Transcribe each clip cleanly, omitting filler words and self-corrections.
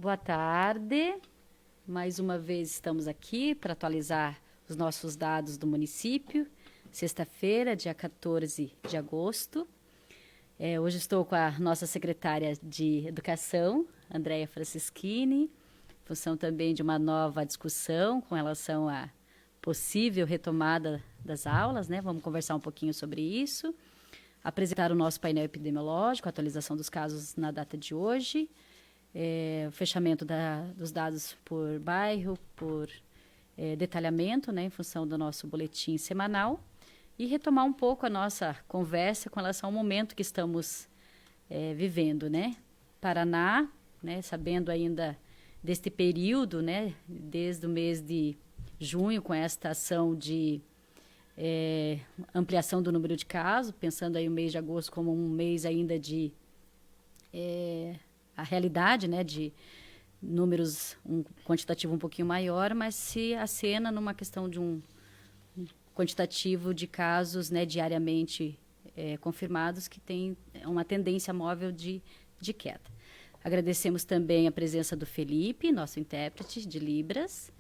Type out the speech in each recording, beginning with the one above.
Boa tarde. Mais uma vez estamos aqui para atualizar os nossos dados do município. Sexta-feira, dia 14 de agosto. Hoje estou com a nossa secretária de Educação, Andréia Francischini, em função também de uma nova discussão com relação à possível retomada das aulas, né? Vamos conversar um pouquinho sobre isso. Apresentar o nosso painel epidemiológico, a atualização dos casos na data de hoje. O fechamento dos dados por bairro, por detalhamento, né, em função do nosso boletim semanal, e retomar um pouco a nossa conversa com relação ao momento que estamos vivendo, né? Paraná, né, sabendo ainda deste período, né, desde o mês de junho, com esta ação de ampliação do número de casos, pensando aí o mês de agosto como um mês ainda de a realidade, né, de números, um quantitativo um pouquinho maior, mas se acena numa questão de um quantitativo de casos, né, diariamente confirmados, que tem uma tendência móvel de queda. Agradecemos também a presença do Felipe, nosso intérprete de Libras,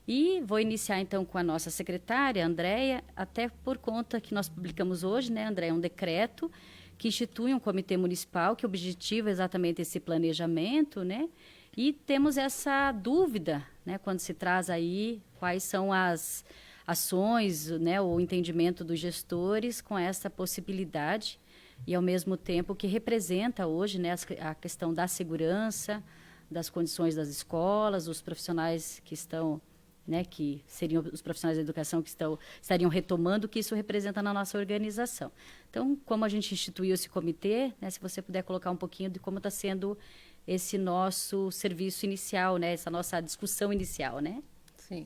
e vou iniciar então com a nossa secretária, Andréia, até por conta que nós publicamos hoje, né, Andréia, um decreto que institui um comitê municipal que objetiva exatamente esse planejamento, né? E temos essa dúvida, né, quando se traz aí quais são as ações, né, o entendimento dos gestores com essa possibilidade e, ao mesmo tempo, que representa hoje, né, a questão da segurança, das condições das escolas, os profissionais que estão, né, que seriam os profissionais da educação que estariam retomando o que isso representa na nossa organização. Então, como a gente instituiu esse comitê, né, se você puder colocar um pouquinho de como está sendo esse nosso serviço inicial, né, essa nossa discussão inicial, né? Sim.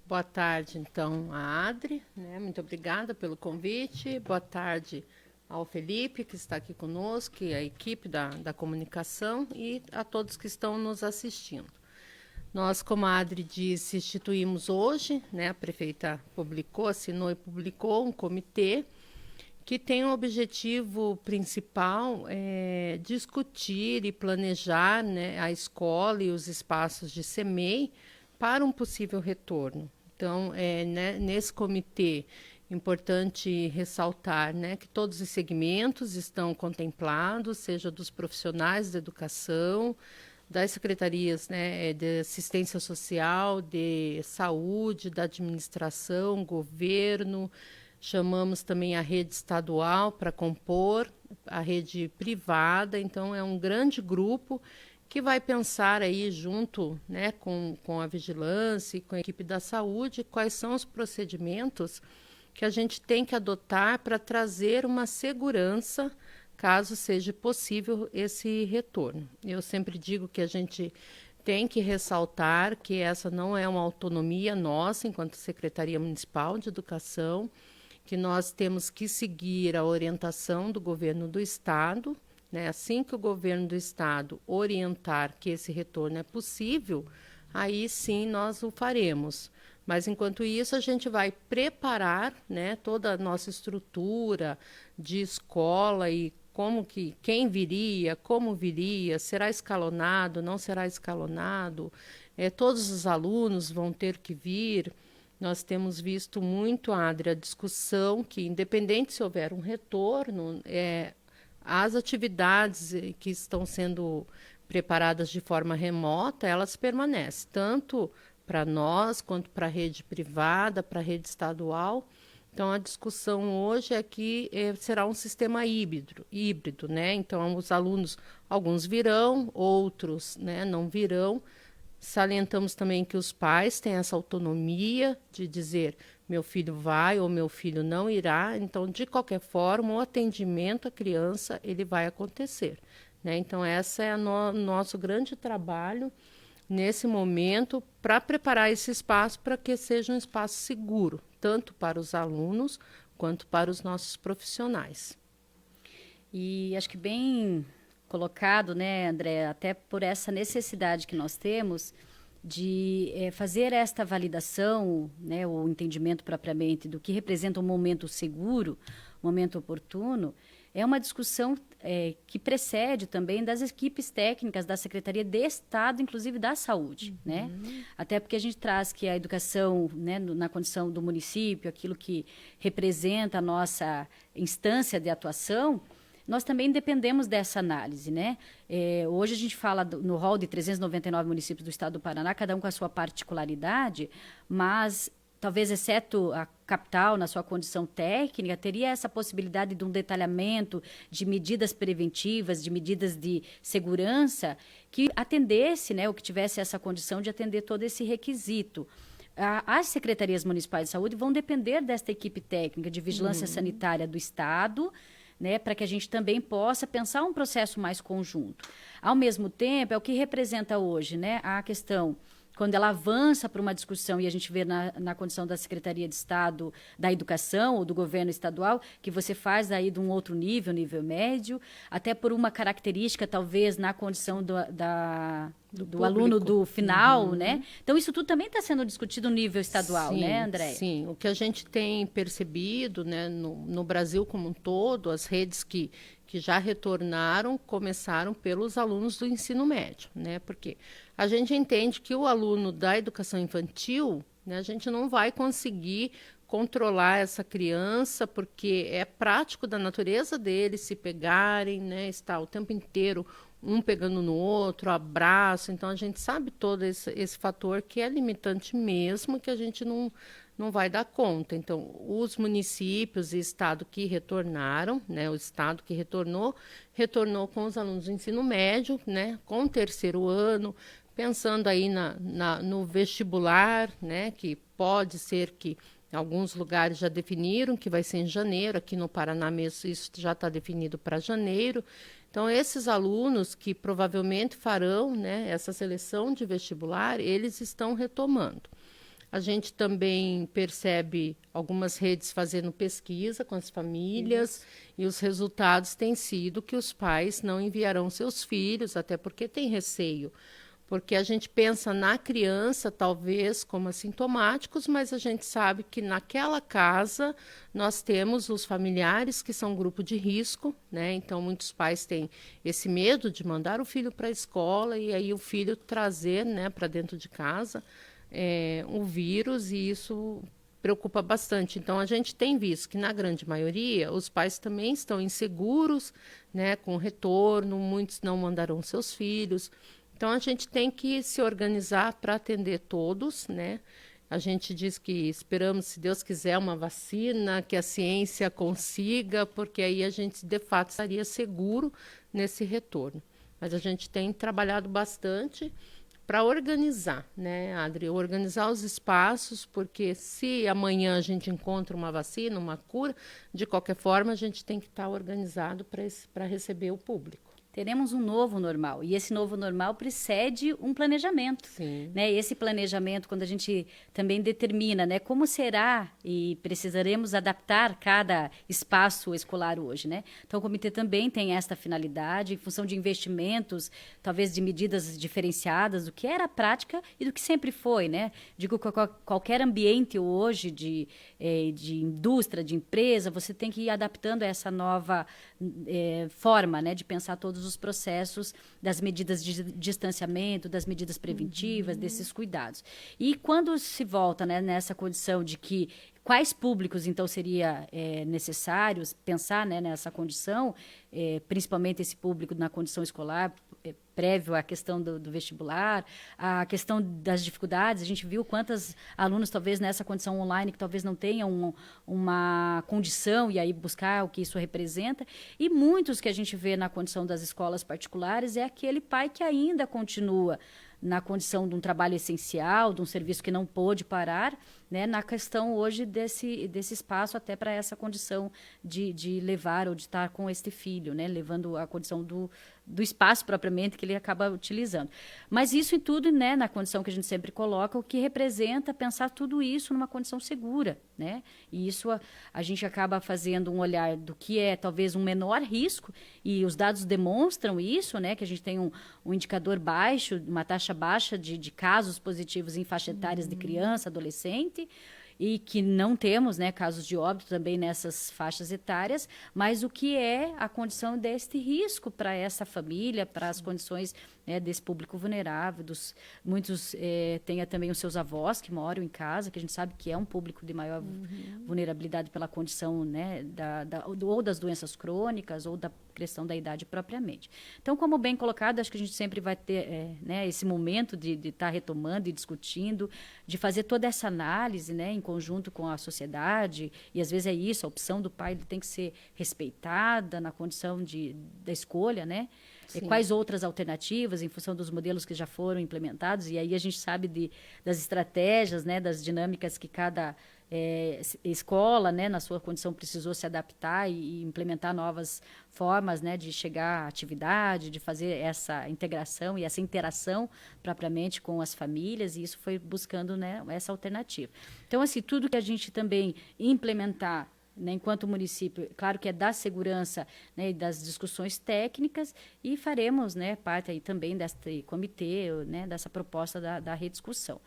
Boa tarde, então, a Adri, né? Muito obrigada pelo convite. Boa tarde ao Felipe, que está aqui conosco, e a equipe da comunicação, e a todos que estão nos assistindo. Nós, como a Adri disse, instituímos hoje, né, a prefeita assinou e publicou um comitê que tem o objetivo principal discutir e planejar, né, a escola e os espaços de CEMEI para um possível retorno. Então, né, nesse comitê, importante ressaltar, né, que todos os segmentos estão contemplados, seja dos profissionais da educação, das secretarias, né, de assistência social, de saúde, da administração, governo. Chamamos também a rede estadual para compor, a rede privada. Então, é um grande grupo que vai pensar aí junto, né, com a vigilância e com a equipe da saúde, quais são os procedimentos que a gente tem que adotar para trazer uma segurança caso seja possível esse retorno. Eu sempre digo que a gente tem que ressaltar que essa não é uma autonomia nossa, enquanto Secretaria Municipal de Educação, que nós temos que seguir a orientação do governo do Estado, né? Assim que o governo do Estado orientar que esse retorno é possível, aí sim nós o faremos. Mas, enquanto isso, a gente vai preparar, né, toda a nossa estrutura de escola e quem viria, como viria, será escalonado, não será escalonado, todos os alunos vão ter que vir. Nós temos visto muito, Adri, a discussão que, independente se houver um retorno, as atividades que estão sendo preparadas de forma remota, elas permanecem, tanto para nós, quanto para a rede privada, para a rede estadual. Então, a discussão hoje é que será um sistema híbrido, né? Então, os alunos, alguns virão, outros, né, não virão. Salientamos também que os pais têm essa autonomia de dizer meu filho vai ou meu filho não irá. Então, de qualquer forma, o atendimento à criança ele vai acontecer, né? Então, essa é nosso grande trabalho nesse momento para preparar esse espaço para que seja um espaço seguro, tanto para os alunos quanto para os nossos profissionais. E acho que bem colocado, né, André, até por essa necessidade que nós temos de fazer esta validação, né, o entendimento propriamente do que representa um momento seguro, um momento oportuno, é uma discussão que precede também das equipes técnicas da Secretaria de Estado, inclusive da Saúde, né? Até porque a gente traz que a educação, né, na condição do município, aquilo que representa a nossa instância de atuação, nós também dependemos dessa análise, né? Hoje a gente fala no rol de 399 municípios do estado do Paraná, cada um com a sua particularidade, mas talvez, exceto a capital, na sua condição técnica, teria essa possibilidade de um detalhamento de medidas preventivas, de medidas de segurança, que atendesse, né, ou que tivesse essa condição de atender todo esse requisito. As secretarias municipais de saúde vão depender desta equipe técnica de vigilância sanitária do Estado, né, para que a gente também possa pensar um processo mais conjunto. Ao mesmo tempo, é o que representa hoje, né, a questão, quando ela avança para uma discussão, e a gente vê na condição da Secretaria de Estado da Educação ou do governo estadual, que você faz aí de um outro nível, nível médio, até por uma característica, talvez, na condição do aluno do final, né? Então, isso tudo também está sendo discutido no nível estadual, né, Andréia? Sim, o que a gente tem percebido, né, no Brasil como um todo, as redes que já retornaram, começaram pelos alunos do ensino médio, né? Porque a gente entende que o aluno da educação infantil, né, a gente não vai conseguir controlar essa criança, porque é prático da natureza deles se pegarem, né, estar o tempo inteiro um pegando no outro, abraço. Então, a gente sabe todo esse fator que é limitante mesmo, que a gente não vai dar conta. Então, os municípios e estado que retornaram, né, o estado que retornou com os alunos do ensino médio, né, com o terceiro ano, pensando aí no vestibular, né, que pode ser que alguns lugares já definiram que vai ser em janeiro, aqui no Paraná mesmo isso já está definido para janeiro. Então, esses alunos que provavelmente farão, né, essa seleção de vestibular, eles estão retomando. A gente também percebe algumas redes fazendo pesquisa com as famílias e os resultados têm sido que os pais não enviarão seus filhos, até porque tem receio. Porque a gente pensa na criança, talvez, como assintomáticos, mas a gente sabe que naquela casa nós temos os familiares que são grupo de risco, né? Então, muitos pais têm esse medo de mandar o filho para a escola e aí o filho trazer, né, para dentro de casa o vírus, e isso preocupa bastante. Então, a gente tem visto que, na grande maioria, os pais também estão inseguros, né, com o retorno, muitos não mandarão seus filhos. Então, a gente tem que se organizar para atender todos, né? A gente diz que esperamos, se Deus quiser, uma vacina, que a ciência consiga, porque aí a gente, de fato, estaria seguro nesse retorno. Mas a gente tem trabalhado bastante para organizar, né, Adri? Organizar os espaços, porque se amanhã a gente encontra uma vacina, uma cura, de qualquer forma, a gente tem que estar organizado para receber o público. Teremos um novo normal, e esse novo normal precede um planejamento. Sim. Né? Esse planejamento, quando a gente também determina, né, como será, e precisaremos adaptar cada espaço escolar hoje. Né? Então, o comitê também tem esta finalidade, em função de investimentos, talvez de medidas diferenciadas, do que era a prática e do que sempre foi. Né? Digo que qualquer ambiente hoje de indústria, de empresa, você tem que ir adaptando a essa nova forma, né, de pensar todos os processos das medidas de distanciamento, das medidas preventivas, desses cuidados. E quando se volta, né, nessa condição de que quais públicos, então, seria necessário pensar, né, nessa condição, principalmente esse público na condição escolar, prévio à questão do vestibular, a questão das dificuldades. A gente viu quantos alunos, talvez, nessa condição online, que talvez não tenham uma condição, e aí buscar o que isso representa. E muitos que a gente vê na condição das escolas particulares é aquele pai que ainda continua na condição de um trabalho essencial, de um serviço que não pôde parar, né, na questão hoje desse espaço até para essa condição de levar ou de estar com este filho, né, levando a condição do espaço propriamente que ele acaba utilizando. Mas isso em tudo, né, na condição que a gente sempre coloca, o que representa pensar tudo isso numa condição segura, né? E isso a gente acaba fazendo um olhar do que é talvez um menor risco, e os dados demonstram isso, né, que a gente tem um indicador baixo, uma taxa baixa de casos positivos em faixa etárias de criança, adolescente, e que não temos, né, casos de óbito também nessas faixas etárias, mas o que é a condição deste risco para essa família, para as condições, né, desse público vulnerável, muitos têm também os seus avós que moram em casa, que a gente sabe que é um público de maior vulnerabilidade pela condição, né, ou das doenças crônicas ou da questão da idade propriamente. Então, como bem colocado, acho que a gente sempre vai ter né, esse momento de estar retomando e discutindo, de fazer toda essa análise, né, em conjunto com a sociedade, e às vezes é isso, a opção do pai tem que ser respeitada na condição da escolha, né? Quais outras alternativas em função dos modelos que já foram implementados, e aí a gente sabe das estratégias, né, das dinâmicas que cada escola, né, na sua condição precisou se adaptar e implementar novas formas, né, de chegar à atividade, de fazer essa integração e essa interação propriamente com as famílias, e isso foi buscando, né, essa alternativa. Então, assim, tudo que a gente também implementar, né, enquanto município, claro que é da segurança, né, e das discussões técnicas, e faremos, né, parte aí também deste comitê, né, dessa proposta da rediscussão.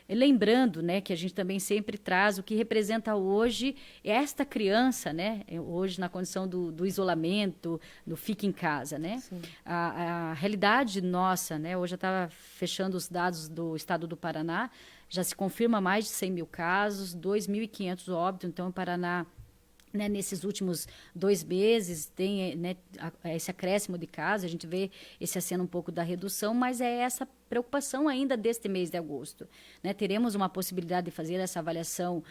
Lembrando, né, que a gente também sempre traz o que representa hoje esta criança, né, hoje na condição do isolamento, do fique em casa, né? A realidade nossa, né, hoje eu estava fechando os dados do estado do Paraná, já se confirma mais de 100 mil casos, 2.500 óbitos, então o Paraná, né, nesses últimos 2 meses tem, né, esse acréscimo de casos, a gente vê esse aceno um pouco da redução, mas é essa preocupação ainda deste mês de agosto, né? Teremos uma possibilidade de fazer essa avaliação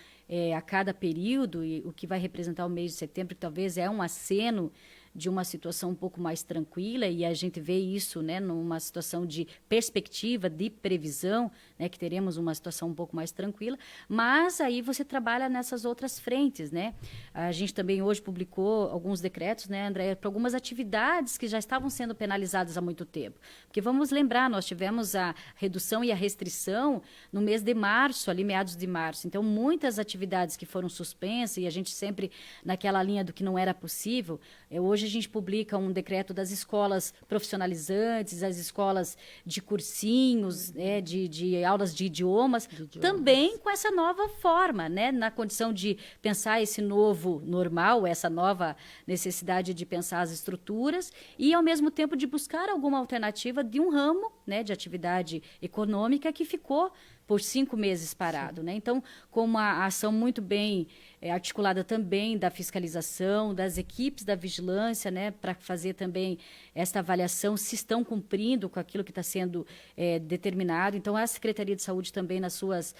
a cada período, e o que vai representar o mês de setembro, que talvez é um aceno de uma situação um pouco mais tranquila, e a gente vê isso, né, numa situação de perspectiva, de previsão, né, que teremos uma situação um pouco mais tranquila, mas aí você trabalha nessas outras frentes, né? A gente também hoje publicou alguns decretos, né, André, para algumas atividades que já estavam sendo penalizadas há muito tempo, porque vamos lembrar, nós tivemos a redução e a restrição no mês de março, ali meados de março, então muitas atividades que foram suspensas, e a gente sempre naquela linha do que não era possível, hoje a gente publica um decreto das escolas profissionalizantes, as escolas de cursinhos, né, de aulas de idiomas, também com essa nova forma, né, na condição de pensar esse novo normal, essa nova necessidade de pensar as estruturas e, ao mesmo tempo, de buscar alguma alternativa de um ramo, né, de atividade econômica que ficou por 5 meses parado, né? Então, com uma ação muito bem articulada também da fiscalização, das equipes da vigilância, né, para fazer também esta avaliação se estão cumprindo com aquilo que está sendo determinado. Então, a Secretaria de Saúde também, nas suas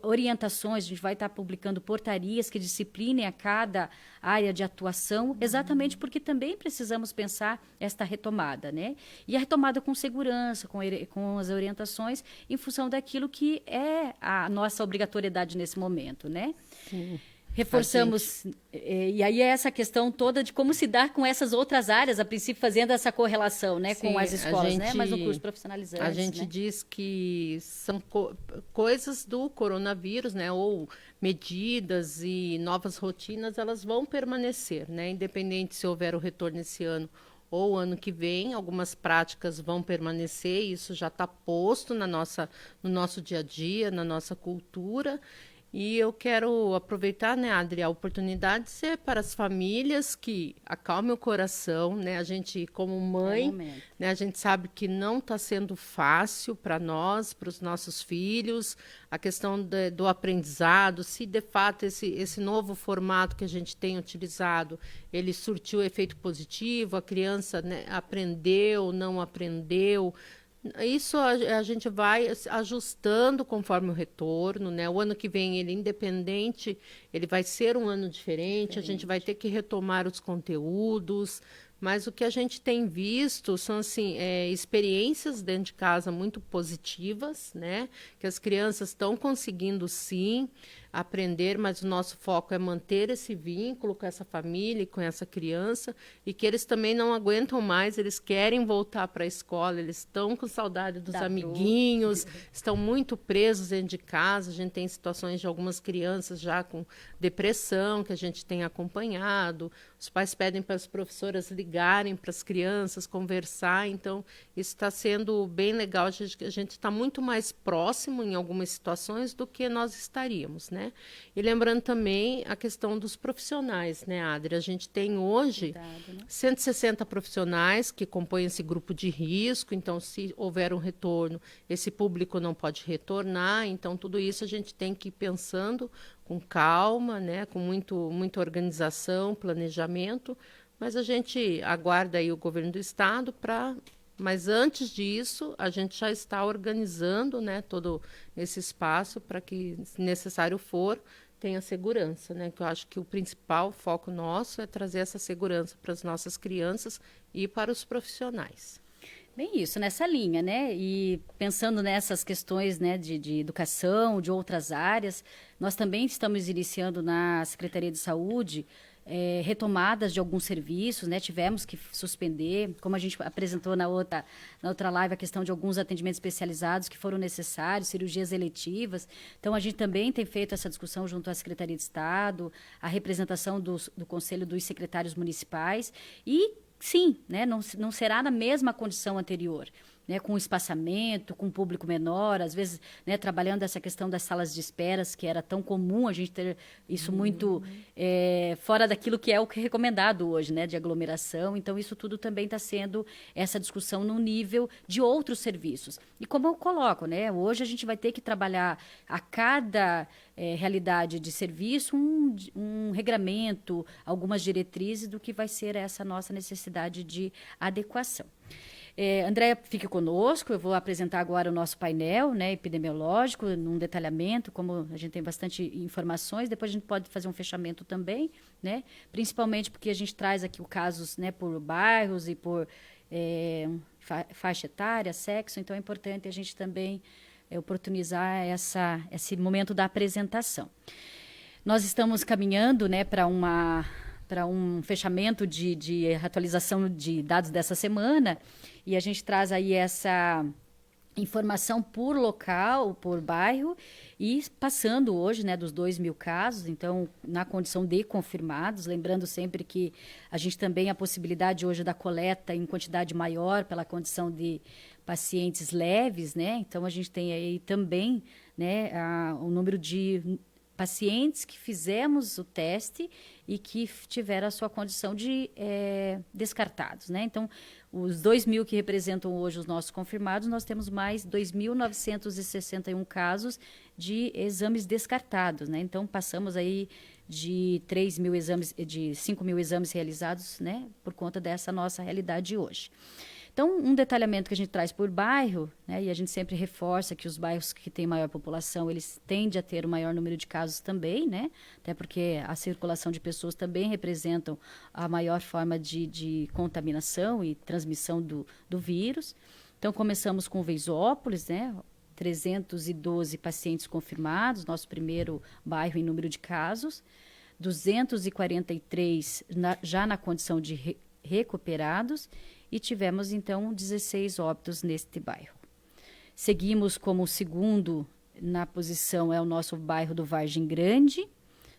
orientações, a gente vai estar publicando portarias que disciplinem a cada área de atuação, exatamente porque também precisamos pensar esta retomada, né? E a retomada com segurança, com as orientações, em função daquilo que é a nossa obrigatoriedade nesse momento, né? Sim. Reforçamos, e aí é essa questão toda de como se dar com essas outras áreas, a princípio fazendo essa correlação, né, com as escolas, né, mas no curso profissionalizante. A gente, né, diz que são coisas do coronavírus, né, ou medidas e novas rotinas, elas vão permanecer, né, independente se houver o retorno esse ano ou ano que vem, algumas práticas vão permanecer, isso já está posto no nosso dia a dia, na nossa cultura. E eu quero aproveitar, né, Adri, a oportunidade de ser para as famílias que acalmem o coração, né? A gente, como mãe, né, a gente sabe que não está sendo fácil para nós, para os nossos filhos, a questão do aprendizado, se de fato esse novo formato que a gente tem utilizado, ele surtiu efeito positivo, a criança, né, aprendeu, não aprendeu. Isso a gente vai ajustando conforme o retorno, né? O ano que vem, ele independente, ele vai ser um ano diferente, a gente vai ter que retomar os conteúdos, mas o que a gente tem visto são assim, experiências dentro de casa muito positivas, né? Que as crianças estão conseguindo sim aprender, mas o nosso foco é manter esse vínculo com essa família e com essa criança, e que eles também não aguentam mais, eles querem voltar para a escola, eles estão com saudade dos amiguinhos, estão muito presos dentro de casa. A gente tem situações de algumas crianças já com depressão, que a gente tem acompanhado, os pais pedem para as professoras ligarem para as crianças, conversar, então isso está sendo bem legal, a gente está muito mais próximo em algumas situações do que nós estaríamos, né? né? E lembrando também a questão dos profissionais, né, Adri? A gente tem hoje 160 profissionais que compõem esse grupo de risco, então se houver um retorno, esse público não pode retornar, então tudo isso a gente tem que ir pensando com calma, né, com muita organização, planejamento, mas a gente aguarda aí o governo do estado para... Mas antes disso, a gente já está organizando, né, todo esse espaço para que, se necessário for, tenha segurança, né? Que eu acho que o principal foco nosso é trazer essa segurança para as nossas crianças e para os profissionais. Bem isso, nessa linha, né? E pensando nessas questões, né, de educação, de outras áreas, nós também estamos iniciando na Secretaria de Saúde retomadas de alguns serviços, né? Tivemos que suspender, como a gente apresentou na outra live, a questão de alguns atendimentos especializados que foram necessários, cirurgias eletivas. Então, a gente também tem feito essa discussão junto à Secretaria de Estado, a representação do Conselho dos Secretários Municipais e sim, né, não será na mesma condição anterior, né, com espaçamento, com público menor, às vezes, né, trabalhando essa questão das salas de esperas, que era tão comum a gente ter isso muito fora daquilo que é o que é recomendado hoje, né, de aglomeração. Então, isso tudo também está sendo essa discussão no nível de outros serviços. E como eu coloco, né, hoje a gente vai ter que trabalhar a cada realidade de serviço, um regramento, algumas diretrizes do que vai ser essa nossa necessidade de adequação. Andréia, fique conosco, eu vou apresentar agora o nosso painel, né, epidemiológico, num detalhamento, como a gente tem bastante informações, depois a gente pode fazer um fechamento também, né, principalmente porque a gente traz aqui os casos, né, por bairros e por faixa etária, sexo, então é importante a gente também oportunizar esse momento da apresentação. Nós estamos caminhando, né, para um fechamento de atualização de dados dessa semana, e a gente traz aí essa informação por local, por bairro, e passando hoje, né, dos 2.000 casos, então, na condição de confirmados, lembrando sempre que a gente também a possibilidade hoje da coleta em quantidade maior pela condição de pacientes leves, né, então a gente tem aí também, né, o número de pacientes que fizemos o teste e que tiveram a sua condição de descartados, né? Então, os 2.000 que representam hoje os nossos confirmados, nós temos mais 2.961 casos de exames descartados, né? Então, passamos aí de 3.000 exames, de 5.000 exames realizados, né? Por conta dessa nossa realidade hoje. Então, um detalhamento que a gente traz por bairro, né, e a gente sempre reforça que os bairros que têm maior população, eles tendem a ter o maior número de casos também, né, até porque a circulação de pessoas também representam a maior forma de contaminação e transmissão do vírus. Então, começamos com Veisópolis, né, 312 pacientes confirmados, nosso primeiro bairro em número de casos, 243 já na condição de recuperados, e tivemos, então, 16 óbitos neste bairro. Seguimos como segundo na posição é o nosso bairro do Vargem Grande.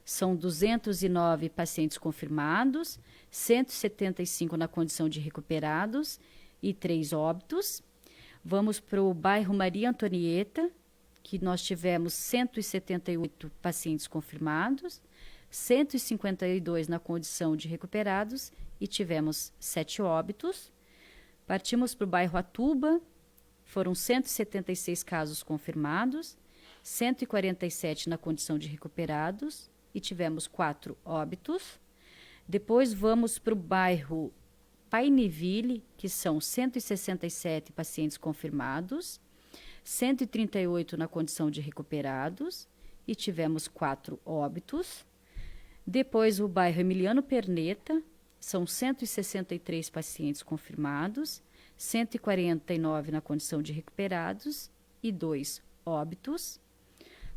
São 209 pacientes confirmados, 175 na condição de recuperados e 3 óbitos. Vamos para o bairro Maria Antonieta, que nós tivemos 178 pacientes confirmados, 152 na condição de recuperados e tivemos 7 óbitos. Partimos para o bairro Atuba, foram 176 casos confirmados, 147 na condição de recuperados e tivemos 4 óbitos. Depois vamos para o bairro Paineville, que são 167 pacientes confirmados, 138 na condição de recuperados e tivemos 4 óbitos. Depois o bairro Emiliano Perneta, são 163 pacientes confirmados, 149 na condição de recuperados e 2 óbitos.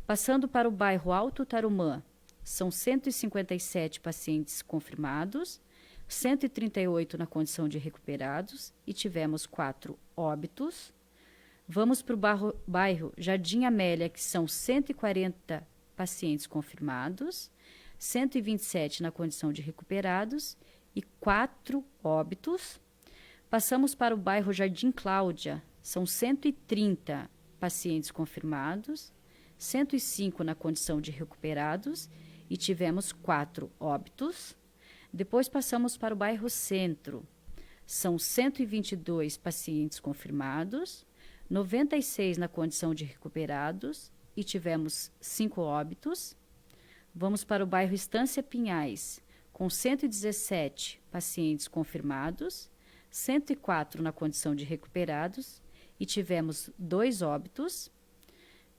Passando para o bairro Alto Tarumã, são 157 pacientes confirmados, 138 na condição de recuperados e tivemos 4 óbitos. Vamos para o bairro Jardim Amélia, que são 140 pacientes confirmados, 127 na condição de recuperados e 4 óbitos. Passamos para o bairro Jardim Cláudia, são 130 pacientes confirmados, 105 na condição de recuperados e tivemos 4 óbitos. Depois passamos para o bairro Centro. São 122 pacientes confirmados, 96 na condição de recuperados e tivemos 5 óbitos. Vamos para o bairro Estância Pinhais, com 117 pacientes confirmados, 104 na condição de recuperados e tivemos 2 óbitos.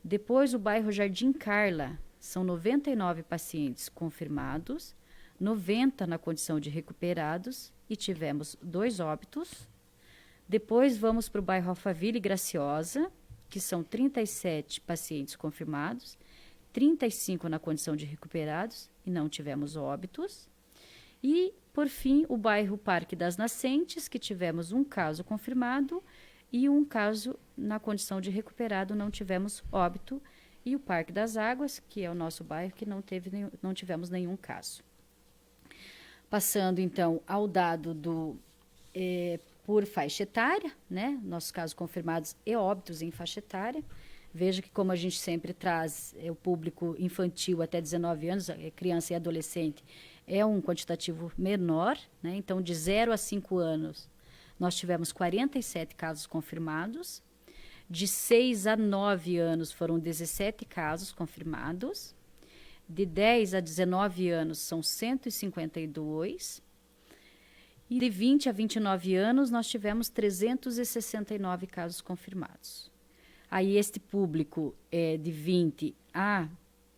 Depois o bairro Jardim Carla, são 99 pacientes confirmados, 90 na condição de recuperados e tivemos 2 óbitos. Depois vamos para o bairro Alphaville Graciosa, que são 37 pacientes confirmados, 35 na condição de recuperados e não tivemos óbitos. E, por fim, o bairro Parque das Nascentes, que tivemos um caso confirmado e um caso na condição de recuperado, não tivemos óbito. E o Parque das Águas, que é o nosso bairro, que não tivemos nenhum caso. Passando, então, ao dado por faixa etária, né? Nossos casos confirmados e óbitos em faixa etária. Veja que, como a gente sempre traz o público infantil até 19 anos, criança e adolescente, é um quantitativo menor, né? Então, de 0 a 5 anos, nós tivemos 47 casos confirmados. De 6 a 9 anos foram 17 casos confirmados. De 10 a 19 anos são 152. E de 20 a 29 anos nós tivemos 369 casos confirmados. Aí este público de 20 a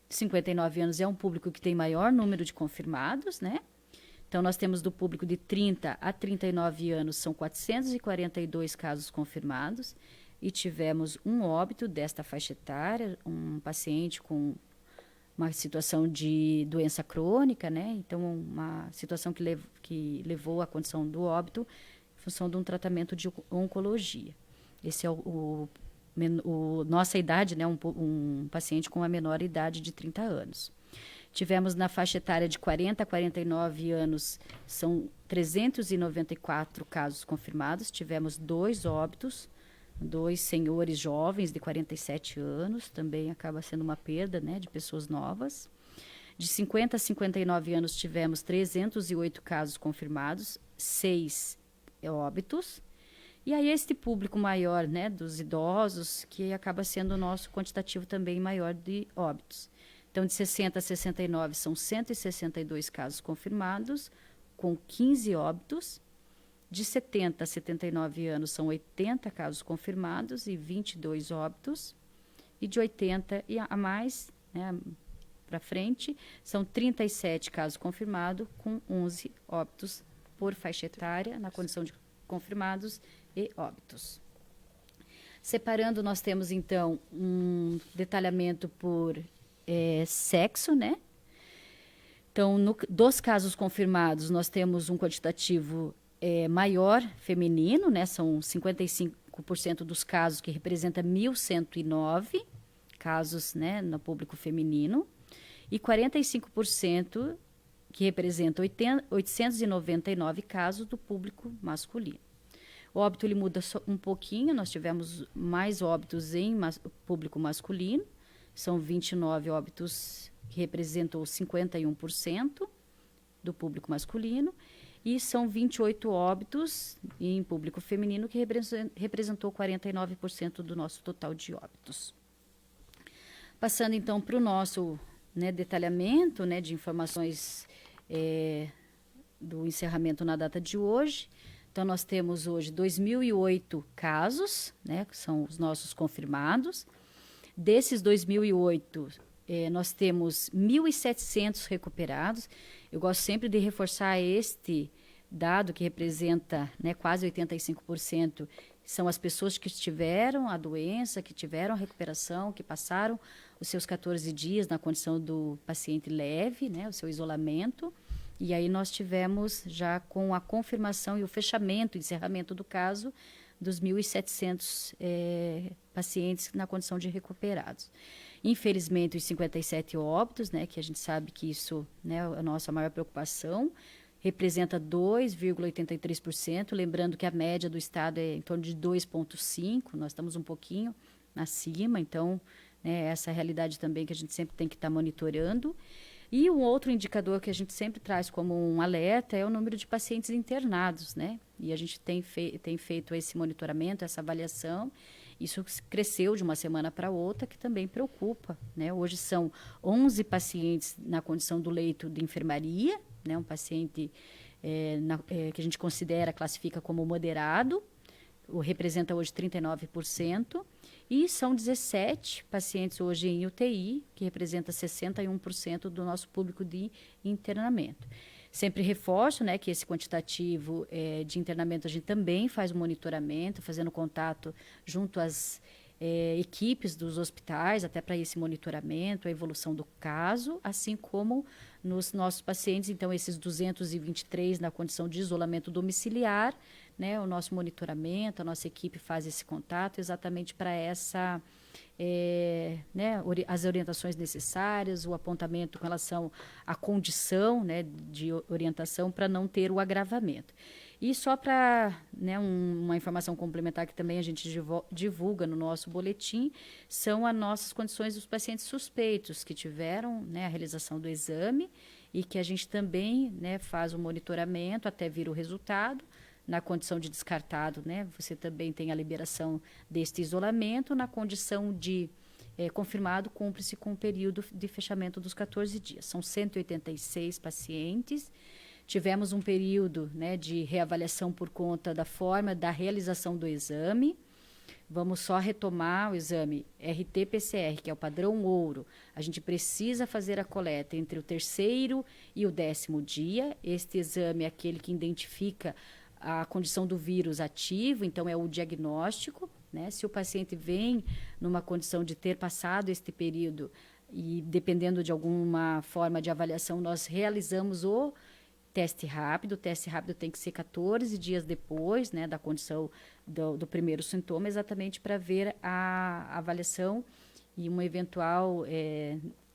59 anos é um público que tem maior número de confirmados, né? Então, nós temos do público de 30 a 39 anos, são 442 casos confirmados e tivemos um óbito desta faixa etária, um paciente com uma situação de doença crônica, né? Então, uma situação que levou à condição do óbito em função de um tratamento de oncologia. Esse é nossa idade, né? Um paciente com a menor idade de 30 anos. Tivemos na faixa etária de 40 a 49 anos, são 394 casos confirmados. Tivemos 2 óbitos, 2 senhores jovens de 47 anos, também acaba sendo uma perda, né, de pessoas novas. De 50 a 59 anos tivemos 308 casos confirmados, 6 óbitos. E aí este público maior, né, dos idosos, que acaba sendo o nosso quantitativo também maior de óbitos. Então, de 60 a 69 são 162 casos confirmados, com 15 óbitos. De 70 a 79 anos são 80 casos confirmados e 22 óbitos. E de 80 e a mais, né, para frente, são 37 casos confirmados, com 11 óbitos por faixa etária, na condição de confirmados e óbitos. Separando, nós temos, então, um detalhamento por sexo, né? Então, dos casos confirmados, nós temos um quantitativo maior feminino, né? São 55% dos casos, que representa 1.109 casos, né, no público feminino, e 45% que representa 899 casos do público masculino. O óbito ele muda um pouquinho, nós tivemos mais óbitos em público masculino, são 29 óbitos que representam 51% do público masculino, e são 28 óbitos em público feminino, que representou 49% do nosso total de óbitos. Passando, então, para o nosso, né, detalhamento, né, de informações do encerramento na data de hoje. Então, nós temos hoje 2.008 casos, né, que são os nossos confirmados. Desses 2.008, nós temos 1.700 recuperados. Eu gosto sempre de reforçar este dado, que representa, né, quase 85%, são as pessoas que tiveram a doença, que tiveram a recuperação, que passaram os seus 14 dias na condição do paciente leve, né, o seu isolamento. E aí nós tivemos já com a confirmação e o fechamento, o encerramento do caso, dos 1.700 pacientes na condição de recuperados. Infelizmente, os 57 óbitos, né, que a gente sabe que isso, né, é a nossa maior preocupação, representa 2,83%, lembrando que a média do estado é em torno de 2,5%, nós estamos um pouquinho acima, então né? Essa é a realidade também que a gente sempre tem que estar monitorando. E um outro indicador que a gente sempre traz como um alerta é o número de pacientes internados, né? E a gente tem feito esse monitoramento, essa avaliação. Isso cresceu de uma semana para outra, que também preocupa, né? Hoje são 11 pacientes na condição do leito de enfermaria, né? Um paciente que a gente classifica como moderado, representa hoje 39%, e são 17 pacientes hoje em UTI, que representa 61% do nosso público de internamento. Sempre reforço, né, que esse quantitativo de internamento a gente também faz o monitoramento, fazendo contato junto às equipes dos hospitais, até para esse monitoramento, a evolução do caso, assim como nos nossos pacientes, então esses 223 na condição de isolamento domiciliar, né, o nosso monitoramento, a nossa equipe faz esse contato exatamente para essa, né, as orientações necessárias, o apontamento com relação à condição, né, de orientação para não ter o agravamento. E só para, né, uma informação complementar que também a gente divulga no nosso boletim, são as nossas condições dos pacientes suspeitos que tiveram, né, a realização do exame e que a gente também, né, faz o monitoramento até vir o resultado. Na condição de descartado, né, você também tem a liberação deste isolamento. Na condição de confirmado, cumpre-se com o período de fechamento dos 14 dias. São 186 pacientes. Tivemos um período, né, de reavaliação por conta da forma da realização do exame. Vamos só retomar o exame RT-PCR, que é o padrão ouro. A gente precisa fazer a coleta entre o 3º e o 10º dia. Este exame é aquele que identifica a condição do vírus ativo, então é o diagnóstico, né? Se o paciente vem numa condição de ter passado este período e dependendo de alguma forma de avaliação, nós realizamos o teste rápido. O teste rápido tem que ser 14 dias depois, né, da condição do primeiro sintoma, exatamente para ver a avaliação e uma eventual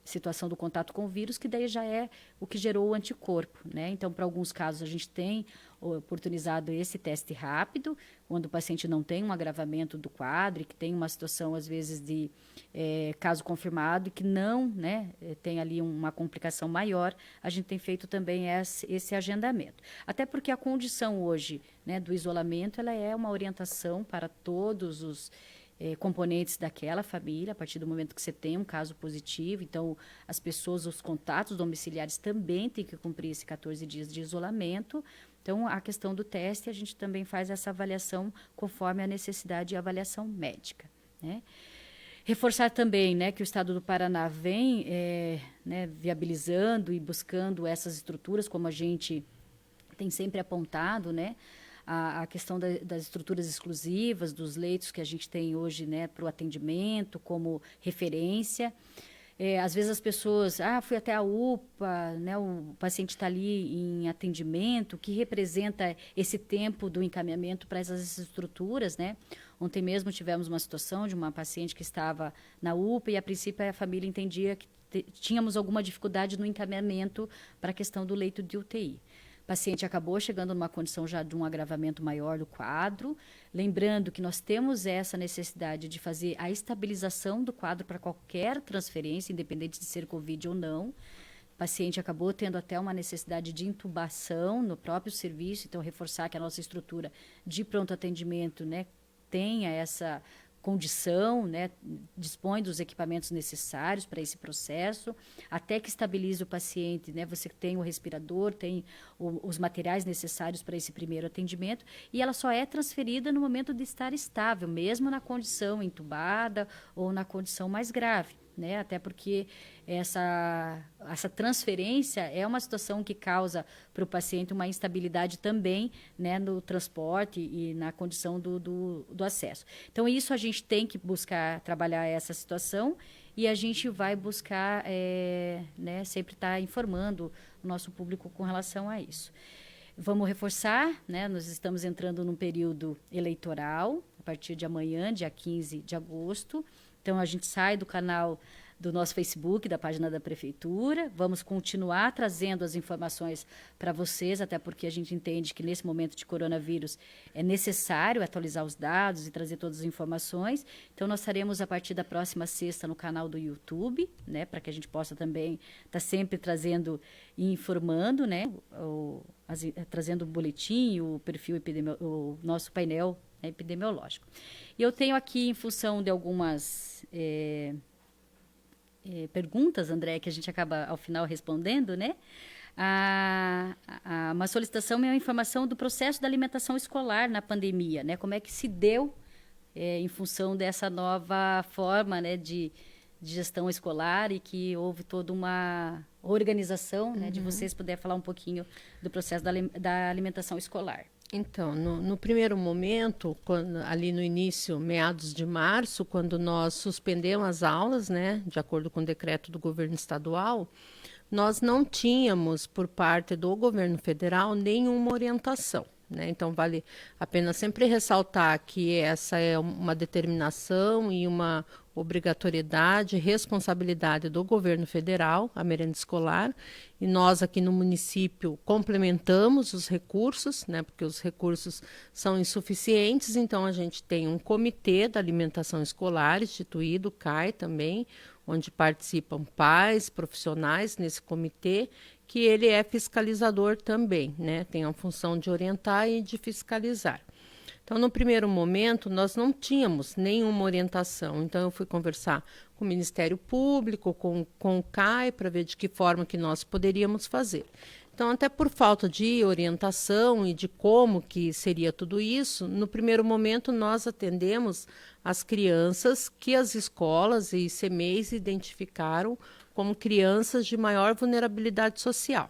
situação do contato com o vírus, que daí já é o que gerou o anticorpo, né? Então, para alguns casos, a gente tem oportunizado esse teste rápido, quando o paciente não tem um agravamento do quadro, que tem uma situação, às vezes, de caso confirmado, e que não, né, tem ali uma complicação maior, a gente tem feito também esse agendamento. Até porque a condição hoje, né, do isolamento, ela é uma orientação para todos os componentes daquela família, a partir do momento que você tem um caso positivo. Então, as pessoas, os contatos domiciliares também têm que cumprir esses 14 dias de isolamento. Então, a questão do teste, a gente também faz essa avaliação conforme a necessidade e avaliação médica, né? Reforçar também, né, que o Estado do Paraná vem né, viabilizando e buscando essas estruturas, como a gente tem sempre apontado, né? A questão das estruturas exclusivas, dos leitos que a gente tem hoje, né, para o atendimento, como referência. Às vezes as pessoas, fui até a UPA, né, o paciente está ali em atendimento, que representa esse tempo do encaminhamento para essas estruturas, né? Ontem mesmo tivemos uma situação de uma paciente que estava na UPA e, a princípio, a família entendia que tínhamos alguma dificuldade no encaminhamento para a questão do leito de UTI. O paciente acabou chegando numa condição já de um agravamento maior do quadro. Lembrando que nós temos essa necessidade de fazer a estabilização do quadro para qualquer transferência, independente de ser Covid ou não. O paciente acabou tendo até uma necessidade de intubação no próprio serviço, então reforçar que a nossa estrutura de pronto atendimento, né, tenha essa condição, né, dispõe dos equipamentos necessários para esse processo, até que estabilize o paciente, né, você tem o respirador, tem os materiais necessários para esse primeiro atendimento, e ela só é transferida no momento de estar estável, mesmo na condição entubada ou na condição mais grave, né, até porque essa transferência é uma situação que causa para o paciente uma instabilidade também, né, no transporte e na condição do acesso. Então, isso a gente tem que buscar trabalhar essa situação e a gente vai buscar né, sempre estar informando o nosso público com relação a isso. Vamos reforçar, né, nós estamos entrando num período eleitoral, a partir de amanhã, dia 15 de agosto. Então, a gente sai do canal do nosso Facebook, da página da Prefeitura. Vamos continuar trazendo as informações para vocês, até porque a gente entende que nesse momento de coronavírus é necessário atualizar os dados e trazer todas as informações. Então, nós estaremos a partir da próxima sexta no canal do YouTube, né, para que a gente possa também estar sempre trazendo e informando, né, trazendo o boletim, o perfil o nosso painel epidemiológico. E eu tenho aqui, em função de algumas perguntas, André, que a gente acaba, ao final, respondendo, né? Uma solicitação é uma informação do processo da alimentação escolar na pandemia, né? Como é que se deu em função dessa nova forma, né, de gestão escolar e que houve toda uma organização, né, de vocês puderem falar um pouquinho do processo da alimentação escolar. Então, no primeiro momento, ali no início, meados de março, quando nós suspendemos as aulas, né, de acordo com o decreto do governo estadual, nós não tínhamos, por parte do governo federal, nenhuma orientação. Né? Então, vale a pena sempre ressaltar que essa é uma determinação e uma obrigatoriedade, responsabilidade do governo federal, a merenda escolar, e nós aqui no município complementamos os recursos, né, porque os recursos são insuficientes, então a gente tem um comitê da alimentação escolar instituído, o CAI também, onde participam pais, profissionais nesse comitê, que ele é fiscalizador também, né, tem a função de orientar e de fiscalizar. Então, no primeiro momento, nós não tínhamos nenhuma orientação. Então, eu fui conversar com o Ministério Público, com o CAI, para ver de que forma que nós poderíamos fazer. Então, até por falta de orientação e de como que seria tudo isso, no primeiro momento nós atendemos as crianças que as escolas e ICMEIs identificaram como crianças de maior vulnerabilidade social.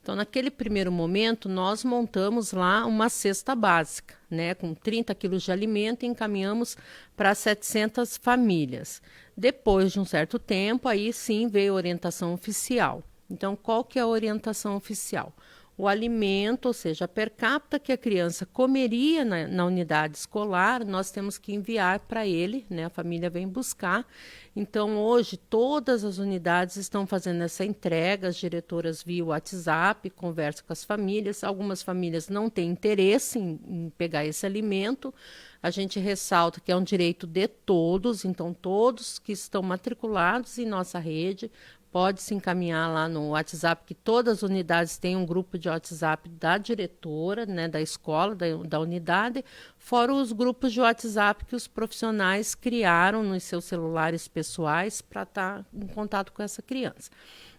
Então, naquele primeiro momento, nós montamos lá uma cesta básica, né, com 30 quilos de alimento e encaminhamos para 700 famílias. Depois de um certo tempo, aí sim veio a orientação oficial. Então, qual que é a orientação oficial? O alimento, ou seja, a per capita que a criança comeria na unidade escolar, nós temos que enviar para ele, né? A família vem buscar. Então, hoje, todas as unidades estão fazendo essa entrega, as diretoras via WhatsApp, conversam com as famílias. Algumas famílias não têm interesse em pegar esse alimento. A gente ressalta que é um direito de todos, então todos que estão matriculados em nossa rede pode se encaminhar lá no WhatsApp, que todas as unidades têm um grupo de WhatsApp da diretora, né, da escola, da unidade, fora os grupos de WhatsApp que os profissionais criaram nos seus celulares pessoais para estar em contato com essa criança.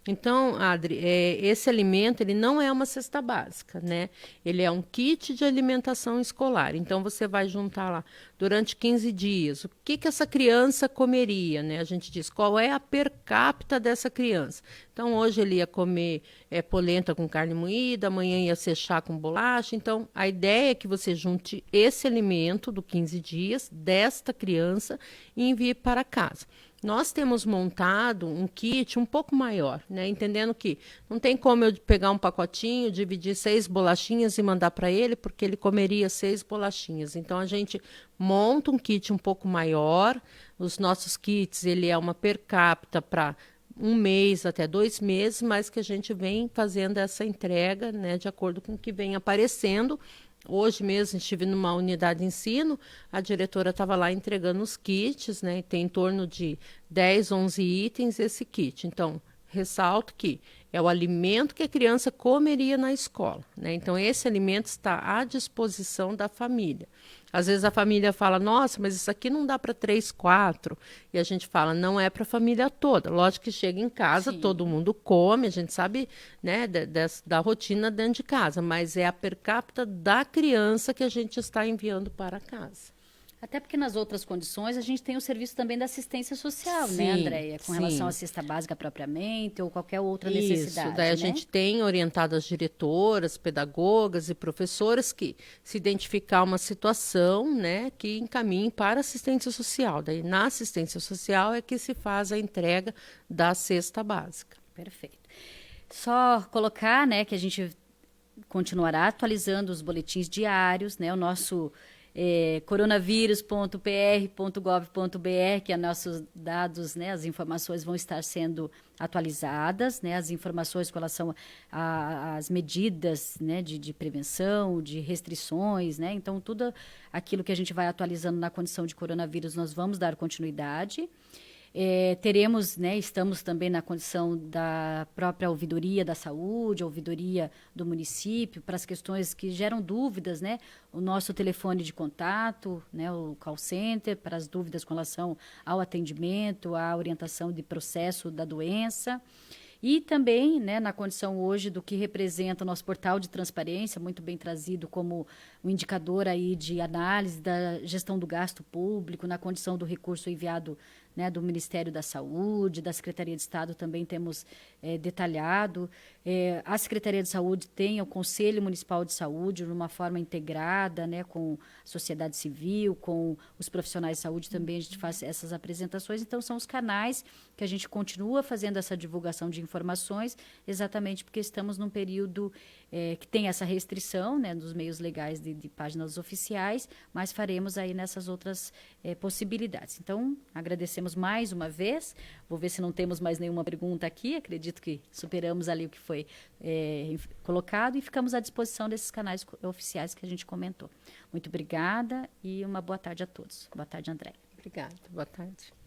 Então, Adri, esse alimento ele não é uma cesta básica, né? Ele é um kit de alimentação escolar. Então, você vai juntar lá durante 15 dias o que essa criança comeria, né? A gente diz qual é a per capita dessa criança. Então, hoje ele ia comer polenta com carne moída, amanhã ia ser chá com bolacha. Então, a ideia é que você junte esse alimento do 15 dias desta criança e envie para casa. Nós temos montado um kit um pouco maior, né? Entendendo que não tem como eu pegar um pacotinho, dividir 6 bolachinhas e mandar para ele, porque ele comeria 6 bolachinhas. Então, a gente monta um kit um pouco maior. Os nossos kits, ele é uma per capita para 1 mês até 2 meses, mas que a gente vem fazendo essa entrega, né, de acordo com o que vem aparecendo. Hoje mesmo estive numa unidade de ensino, a diretora estava lá entregando os kits, né? Tem em torno de 10, 11 itens esse kit. Então, ressalto que é o alimento que a criança comeria na escola, né? Então, esse alimento está à disposição da família. Às vezes a família fala, nossa, mas isso aqui não dá para 3, 4. E a gente fala, não é para a família toda. Lógico que chega em casa, sim, todo mundo come, a gente sabe, né, da rotina dentro de casa, mas é a per capita da criança que a gente está enviando para casa. Até porque nas outras condições a gente tem o serviço também da assistência social, sim, né, Andréia? Com sim. relação à cesta básica propriamente ou qualquer outra necessidade. Isso, daí a gente tem orientado as diretoras, pedagogas e professoras que se identificar uma situação, né, que encaminhem para assistência social. Daí na assistência social é que se faz a entrega da cesta básica. Perfeito. Só colocar, né, que a gente continuará atualizando os boletins diários, né, o nosso coronavírus.pr.gov.br, que é nossos dados, né, as informações vão estar sendo atualizadas, né, as informações com relação às medidas, né, de prevenção, de restrições, né, então tudo aquilo que a gente vai atualizando na condição de coronavírus, nós vamos dar continuidade. Teremos, né, estamos também na condição da própria ouvidoria da saúde, ouvidoria do município, para as questões que geram dúvidas, né, o nosso telefone de contato, né, o call center, para as dúvidas com relação ao atendimento, à orientação de processo da doença. E também, né, na condição hoje do que representa o nosso portal de transparência, muito bem trazido como um indicador aí de análise da gestão do gasto público, na condição do recurso enviado, né, do Ministério da Saúde, da Secretaria de Estado também temos detalhado. A Secretaria de Saúde tem o Conselho Municipal de Saúde, de uma forma integrada, né, com a sociedade civil, com os profissionais de saúde também, a gente faz essas apresentações. Então, são os canais que a gente continua fazendo essa divulgação de informações, exatamente porque estamos num período que tem essa restrição, né, dos meios legais de páginas oficiais, mas faremos aí nessas outras possibilidades. Então, agradecemos mais uma vez. Vou ver se não temos mais nenhuma pergunta aqui. Acredito que superamos ali o que foi colocado e ficamos à disposição desses canais oficiais que a gente comentou. Muito obrigada e uma boa tarde a todos. Boa tarde, André. Obrigada. Boa tarde.